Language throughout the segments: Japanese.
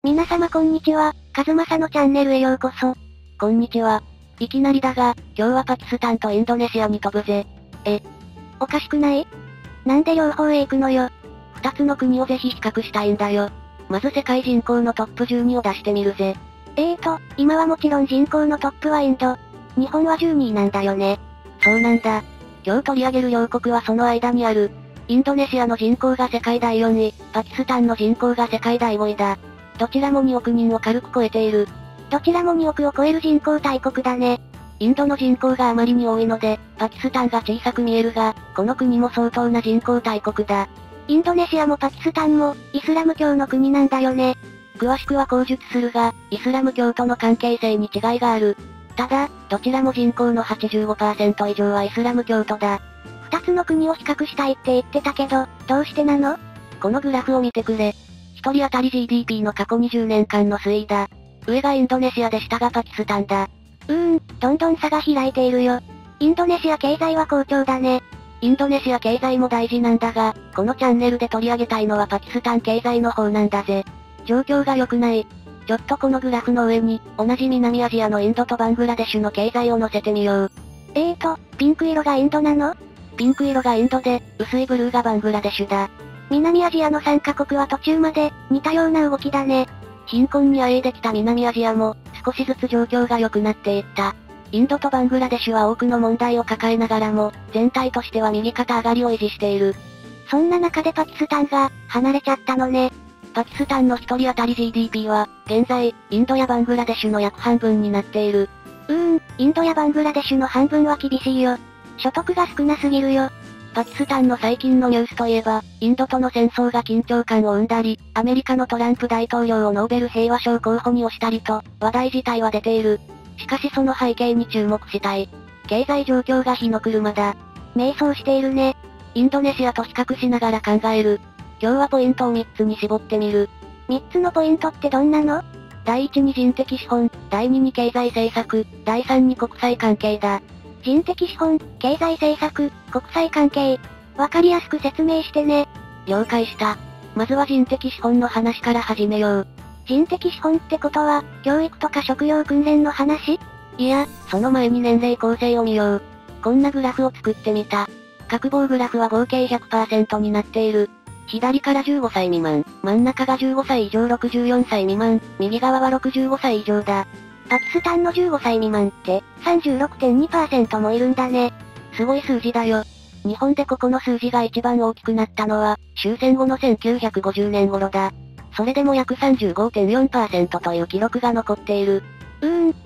皆様こんにちは、カズマサのチャンネルへようこそ。こんにちは。いきなりだが、今日はパキスタンとインドネシアに飛ぶぜ。おかしくない？なんで両方へ行くのよ。二つの国をぜひ比較したいんだよ。まず世界人口のトップ12を出してみるぜ。今はもちろん人口のトップはインド。日本は12位なんだよね。そうなんだ。今日取り上げる両国はその間にある。インドネシアの人口が世界第4位、パキスタンの人口が世界第5位だ。どちらも2億人を軽く超えている。どちらも2億を超える人口大国だね。インドの人口があまりに多いので、パキスタンが小さく見えるが、この国も相当な人口大国だ。インドネシアもパキスタンも、イスラム教の国なんだよね。詳しくは口述するが、イスラム教との関係性に違いがある。ただ、どちらも人口の 85% 以上はイスラム教徒だ。二つの国を比較したいって言ってたけど、どうしてなの？このグラフを見てくれ。一人当たり GDP の過去20年間の推移だ。上がインドネシアで下がパキスタンだ。どんどん差が開いているよ。インドネシア経済は好調だね。インドネシア経済も大事なんだが、このチャンネルで取り上げたいのはパキスタン経済の方なんだぜ。状況が良くない。ちょっとこのグラフの上に、同じ南アジアのインドとバングラデシュの経済を載せてみよう。ピンク色がインドなの？ピンク色がインドで、薄いブルーがバングラデシュだ。南アジアの3カ国は途中まで、似たような動きだね。貧困にあえいできた南アジアも、少しずつ状況が良くなっていった。インドとバングラデシュは多くの問題を抱えながらも、全体としては右肩上がりを維持している。そんな中でパキスタンが、離れちゃったのね。パキスタンの一人当たり GDP は、現在、インドやバングラデシュの約半分になっている。インドやバングラデシュの半分は厳しいよ。所得が少なすぎるよ。パキスタンの最近のニュースといえば、インドとの戦争が緊張感を生んだり、アメリカのトランプ大統領をノーベル平和賞候補に推したりと、話題自体は出ている。しかしその背景に注目したい。経済状況が火の車だ。迷走しているね。インドネシアと比較しながら考える。今日はポイントを3つに絞ってみる。3つのポイントってどんなの？第1に人的資本、第2に経済政策、第3に国際関係だ。人的資本、経済政策、国際関係。わかりやすく説明してね。了解した。まずは人的資本の話から始めよう。人的資本ってことは、教育とか職業訓練の話？いや、その前に年齢構成を見よう。こんなグラフを作ってみた。各棒グラフは合計 100% になっている。左から15歳未満、真ん中が15歳以上64歳未満、右側は65歳以上だ。パキスタンの15歳未満って、36.2% もいるんだね。すごい数字だよ。日本でここの数字が一番大きくなったのは、終戦後の1950年頃だ。それでも約 35.4% という記録が残っている。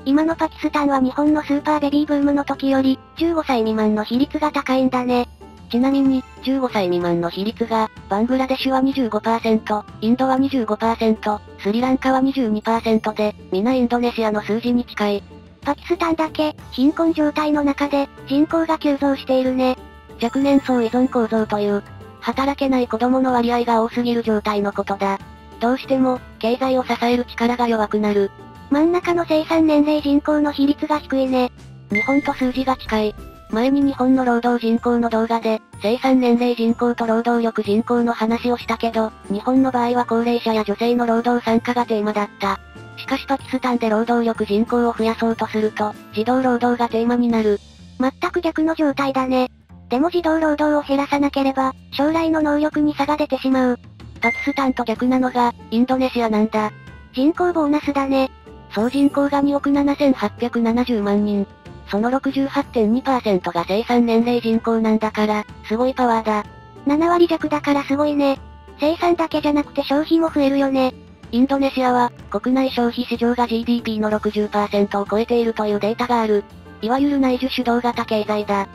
今のパキスタンは日本のスーパーベビーブームの時より、15歳未満の比率が高いんだね。ちなみに、15歳未満の比率が、バングラデシュは 25%、インドは 25%、スリランカは 22% で、皆インドネシアの数字に近い。パキスタンだけ、貧困状態の中で、人口が急増しているね。若年層依存構造という、働けない子供の割合が多すぎる状態のことだ。どうしても、経済を支える力が弱くなる。真ん中の生産年齢人口の比率が低いね。日本と数字が近い。前に日本の労働人口の動画で、生産年齢人口と労働力人口の話をしたけど、日本の場合は高齢者や女性の労働参加がテーマだった。しかしパキスタンで労働力人口を増やそうとすると、児童労働がテーマになる。全く逆の状態だね。でも児童労働を減らさなければ、将来の能力に差が出てしまう。パキスタンと逆なのが、インドネシアなんだ。人口ボーナスだね。総人口が2億7870万人。その 68.2% が生産年齢人口なんだから、すごいパワーだ。7割弱だからすごいね。生産だけじゃなくて消費も増えるよね。インドネシアは、国内消費市場が GDP の 60% を超えているというデータがある。いわゆる内需主導型経済だ。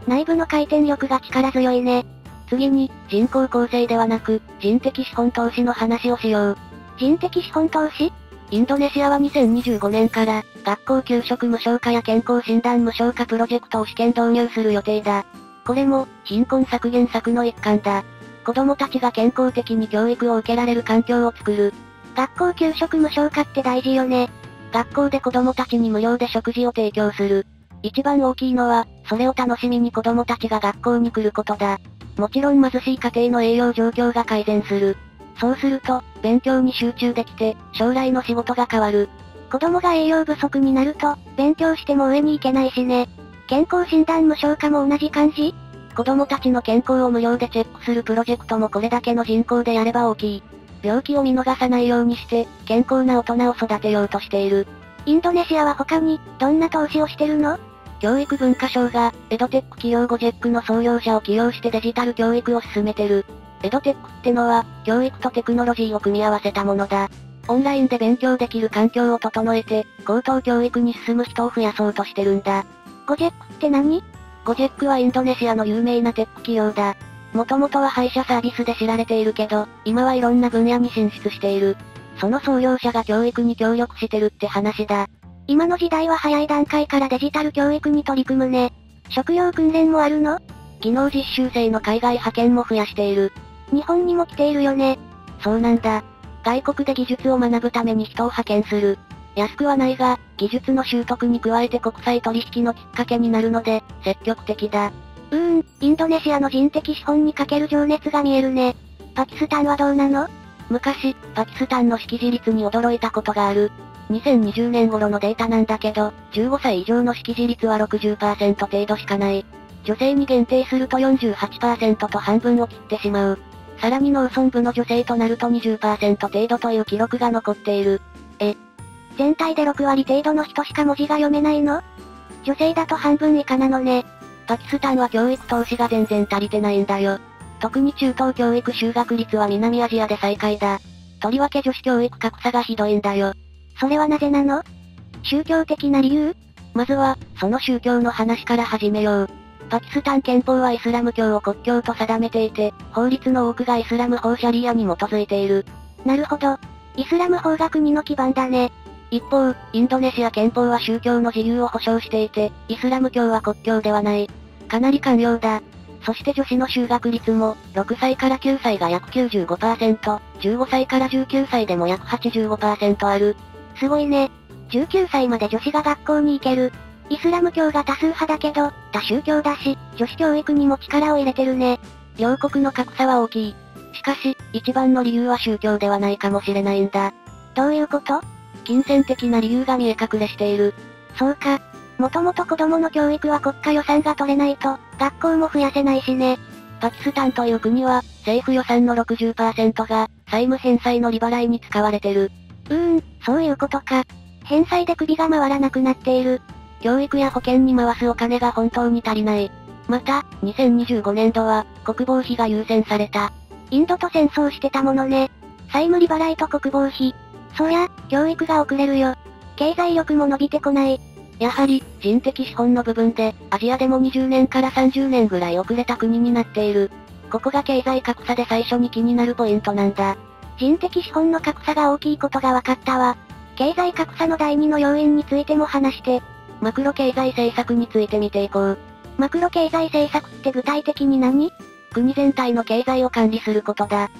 内部の回転力が力強いね。次に、人口構成ではなく、人的資本投資の話をしよう。人的資本投資？インドネシアは2025年から、学校給食無償化や健康診断無償化プロジェクトを試験導入する予定だ。これも、貧困削減策の一環だ。子供たちが健康的に教育を受けられる環境を作る。学校給食無償化って大事よね。学校で子供たちに無料で食事を提供する。一番大きいのは、それを楽しみに子供たちが学校に来ることだ。もちろん貧しい家庭の栄養状況が改善する。そうすると、勉強に集中できて、将来の仕事が変わる。子供が栄養不足になると、勉強しても上に行けないしね。健康診断無償化も同じ感じ？子供たちの健康を無料でチェックするプロジェクトもこれだけの人口でやれば大きい。病気を見逃さないようにして、健康な大人を育てようとしている。インドネシアは他に、どんな投資をしてるの？教育文化省が、エドテック企業ゴジェックの創業者を起用してデジタル教育を進めてる。エドテックってのは、教育とテクノロジーを組み合わせたものだ。オンラインで勉強できる環境を整えて、高等教育に進む人を増やそうとしてるんだ。ゴジェックって何？ゴジェックはインドネシアの有名なテック企業だ。もともとは配車サービスで知られているけど、今はいろんな分野に進出している。その創業者が教育に協力してるって話だ。今の時代は早い段階からデジタル教育に取り組むね。職業訓練もあるの？技能実習生の海外派遣も増やしている。日本にも来ているよね。そうなんだ。外国で技術を学ぶために人を派遣する。安くはないが、技術の習得に加えて国際取引のきっかけになるので、積極的だ。インドネシアの人的資本にかける情熱が見えるね。パキスタンはどうなの？昔、パキスタンの識字率に驚いたことがある。2020年頃のデータなんだけど、15歳以上の識字率は 60% 程度しかない。女性に限定すると 48% と半分を切ってしまう。さらに農村部の女性となると 20% 程度という記録が残っている。全体で6割程度の人しか文字が読めないの？女性だと半分以下なのね。パキスタンは教育投資が全然足りてないんだよ。特に中等教育就学率は南アジアで最下位だ。とりわけ女子教育格差がひどいんだよ。それはなぜなの？宗教的な理由？まずは、その宗教の話から始めよう。パキスタン憲法はイスラム教を国教と定めていて、法律の多くがイスラム法シャリアに基づいている。なるほど。イスラム法が国の基盤だね。一方、インドネシア憲法は宗教の自由を保障していて、イスラム教は国教ではない。かなり寛容だ。そして女子の就学率も、6歳から9歳が約 95%、15歳から19歳でも約 85% ある。すごいね。19歳まで女子が学校に行ける。イスラム教が多数派だけど、多宗教だし、女子教育にも力を入れてるね。両国の格差は大きい。しかし、一番の理由は宗教ではないかもしれないんだ。どういうこと？金銭的な理由が見え隠れしている。そうか。もともと子供の教育は国家予算が取れないと、学校も増やせないしね。パキスタンという国は、政府予算の 60% が、債務返済の利払いに使われてる。そういうことか。返済で首が回らなくなっている。教育や保険に回すお金が本当に足りない。また、2025年度は、国防費が優先された。インドと戦争してたものね。債務利払いと国防費。そりゃ、教育が遅れるよ。経済力も伸びてこない。やはり、人的資本の部分で、アジアでも20年から30年ぐらい遅れた国になっている。ここが経済格差で最初に気になるポイントなんだ。人的資本の格差が大きいことが分かったわ。経済格差の第2の要因についても話して。マクロ経済政策について見ていこう。マクロ経済政策って具体的に何？国全体の経済を管理することだ。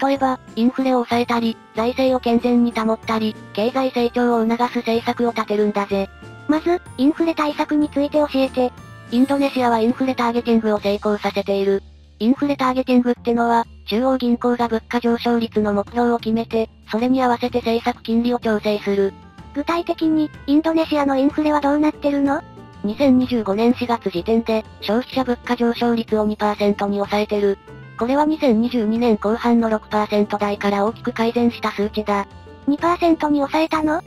例えば、インフレを抑えたり、財政を健全に保ったり、経済成長を促す政策を立てるんだぜ。まず、インフレ対策について教えて。インドネシアはインフレターゲティングを成功させている。インフレターゲティングってのは、中央銀行が物価上昇率の目標を決めて、それに合わせて政策金利を調整する。具体的に、インドネシアのインフレはどうなってるの？ 2025年4月時点で、消費者物価上昇率を 2% に抑えてる。これは2022年後半の 6% 台から大きく改善した数値だ。2% に抑えたの？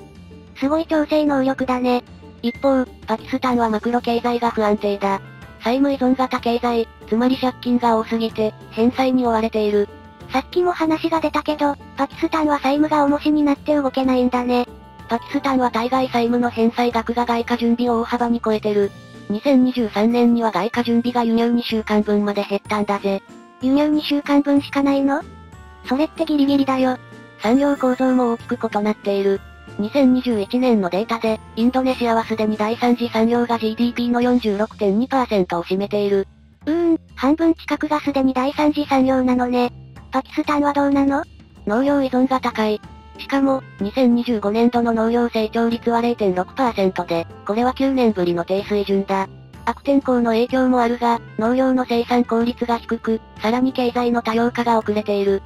すごい調整能力だね。一方、パキスタンはマクロ経済が不安定だ。債務依存型経済、つまり借金が多すぎて、返済に追われている。さっきも話が出たけど、パキスタンは債務が重しになって動けないんだね。パキスタンは対外債務の返済額が外貨準備を大幅に超えてる。2023年には外貨準備が輸入2週間分まで減ったんだぜ。輸入2週間分しかないの？それってギリギリだよ。産業構造も大きく異なっている。2021年のデータで、インドネシアはすでに第三次産業が GDP の 46.2% を占めている。半分近くがすでに第三次産業なのね。パキスタンはどうなの？農業依存が高い。しかも、2025年度の農業成長率は 0.6% で、これは9年ぶりの低水準だ。悪天候の影響もあるが、農業の生産効率が低く、さらに経済の多様化が遅れている。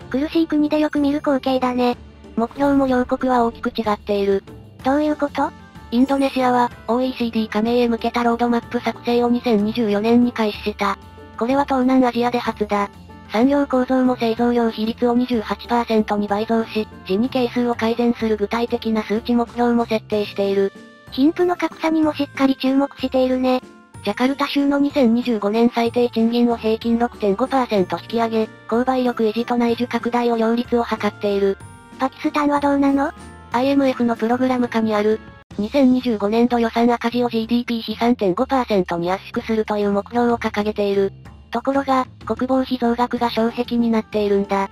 苦しい国でよく見る光景だね。目標も両国は大きく違っている。どういうこと？インドネシアは、OECD 加盟へ向けたロードマップ作成を2024年に開始した。これは東南アジアで初だ。産業構造も製造量比率を 28% に倍増し、ジニ係数を改善する具体的な数値目標も設定している。貧富の格差にもしっかり注目しているね。ジャカルタ州の2025年最低賃金を平均 6.5% 引き上げ、購買力維持と内需拡大を両立を図っている。パキスタンはどうなの？ IMF のプログラム下にある、2025年度予算赤字を GDP 比 3.5% に圧縮するという目標を掲げている。ところが、国防費増額が障壁になっているんだ。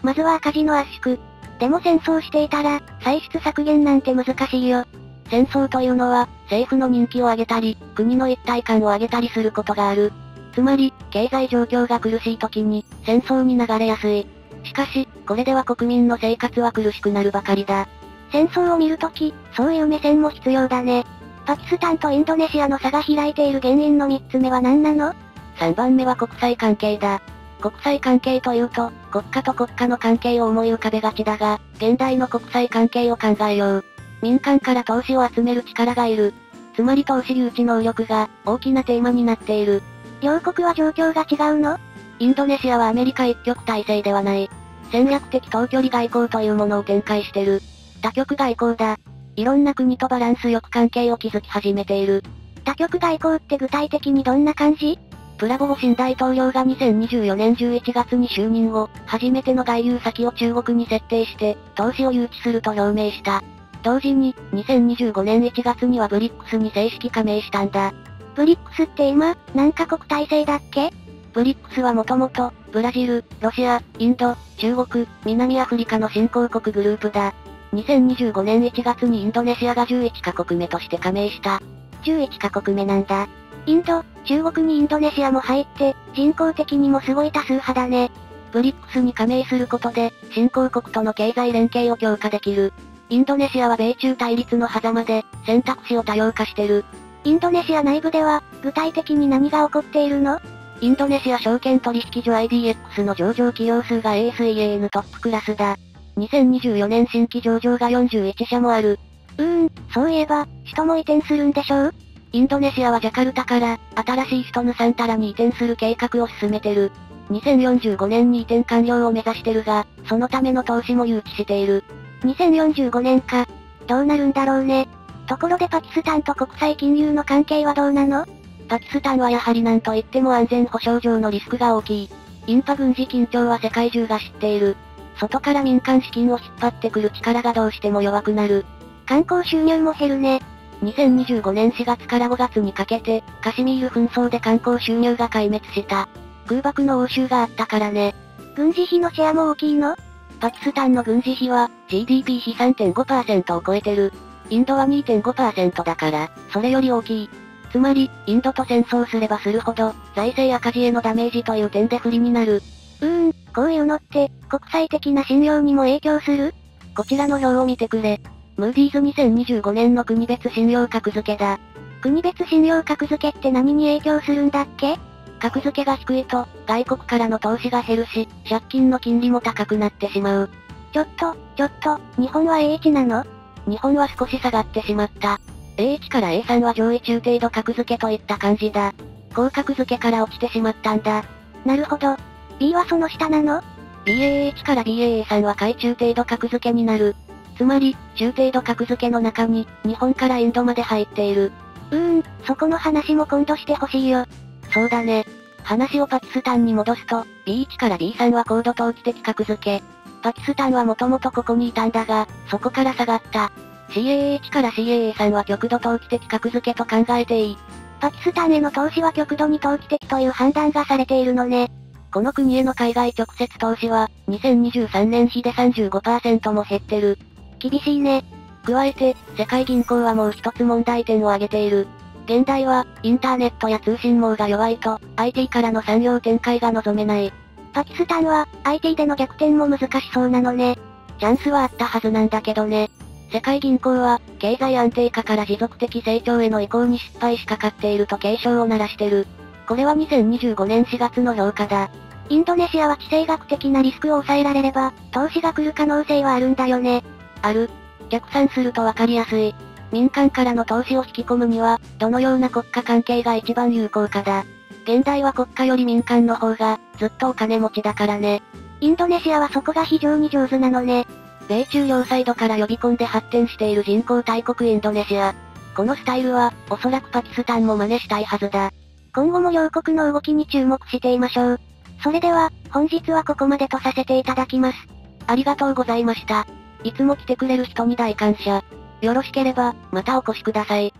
まずは赤字の圧縮。でも戦争していたら、歳出削減なんて難しいよ。戦争というのは、政府の人気を上げたり、国の一体感を上げたりすることがある。つまり、経済状況が苦しい時に、戦争に流れやすい。しかし、これでは国民の生活は苦しくなるばかりだ。戦争を見るとき、そういう目線も必要だね。パキスタンとインドネシアの差が開いている原因の3つ目は何なの？3番目は国際関係だ。国際関係というと、国家と国家の関係を思い浮かべがちだが、現代の国際関係を考えよう。民間から投資を集める力がいる。つまり投資誘致能力が、大きなテーマになっている。両国は状況が違うの？インドネシアはアメリカ一極体制ではない。戦略的遠距離外交というものを展開してる。多極外交だ。いろんな国とバランスよく関係を築き始めている。多極外交って具体的にどんな感じ？プラボボ新大統領が2024年11月に就任後、初めての外遊先を中国に設定して、投資を誘致すると表明した。同時に、2025年1月にはブリックスに正式加盟したんだ。ブリックスって今、何カ国体制だっけ？ブリックスはもともと、ブラジル、ロシア、インド、中国、南アフリカの新興国グループだ。2025年1月にインドネシアが11カ国目として加盟した。11カ国目なんだ。インド、中国にインドネシアも入って、人口的にもすごい多数派だね。ブリックスに加盟することで、新興国との経済連携を強化できる。インドネシアは米中対立の狭間で、選択肢を多様化してる。インドネシア内部では、具体的に何が起こっているの？インドネシア証券取引所 IDX の上場企業数が ASEAN トップクラスだ。2024年新規上場が41社もある。そういえば、首都も移転するんでしょ？インドネシアはジャカルタから、新しい首都ヌサンタラに移転する計画を進めてる。2045年に移転完了を目指してるが、そのための投資も誘致している。2045年か。どうなるんだろうね。ところでパキスタンと国際金融の関係はどうなの？パキスタンはやはりなんといっても安全保障上のリスクが大きい。インパ軍事緊張は世界中が知っている。外から民間資金を引っ張ってくる力がどうしても弱くなる。観光収入も減るね。2025年4月から5月にかけて、カシミール紛争で観光収入が壊滅した。空爆の応酬があったからね。軍事費のシェアも大きいの？パキスタンの軍事費は、GDP 比 3.5% を超えてる。インドは 2.5% だから、それより大きい。つまり、インドと戦争すればするほど、財政赤字へのダメージという点で不利になる。こういうのって、国際的な信用にも影響する？こちらの表を見てくれ。ムーディーズ2025年の国別信用格付けだ。国別信用格付けって何に影響するんだっけ？格付けが低いと、外国からの投資が減るし、借金の金利も高くなってしまう。ちょっと、日本は A1 なの？日本は少し下がってしまった。A1 から A3 は上位中程度格付けといった感じだ。高格付けから落ちてしまったんだ。なるほど。B はその下なの？ BAA1 から BAA3 は下位中程度格付けになる。つまり、中程度格付けの中に、日本からインドまで入っている。そこの話も今度してほしいよ。そうだね。話をパキスタンに戻すと、B1 から B3 は高度投機的格付け。パキスタンはもともとここにいたんだが、そこから下がった。CAA1 から CAA3 は極度投機的格付けと考えていい。パキスタンへの投資は極度に投機的という判断がされているのね。この国への海外直接投資は、2023年比で 35% も減ってる。厳しいね。加えて、世界銀行はもう一つ問題点を挙げている。現代は、インターネットや通信網が弱いと、IT からの産業展開が望めない。パキスタンは、IT での逆転も難しそうなのね。チャンスはあったはずなんだけどね。世界銀行は、経済安定化から持続的成長への移行に失敗しかかっていると警鐘を鳴らしてる。これは2025年4月の評価だ。インドネシアは地政学的なリスクを抑えられれば、投資が来る可能性はあるんだよね。ある。逆算するとわかりやすい。民間からの投資を引き込むには、どのような国家関係が一番有効かだ。現代は国家より民間の方が、ずっとお金持ちだからね。インドネシアはそこが非常に上手なのね。米中両サイドから呼び込んで発展している人口大国インドネシア。このスタイルは、おそらくパキスタンも真似したいはずだ。今後も両国の動きに注目していましょう。それでは、本日はここまでとさせていただきます。ありがとうございました。いつも来てくれる人に大感謝。よろしければ、またお越しください。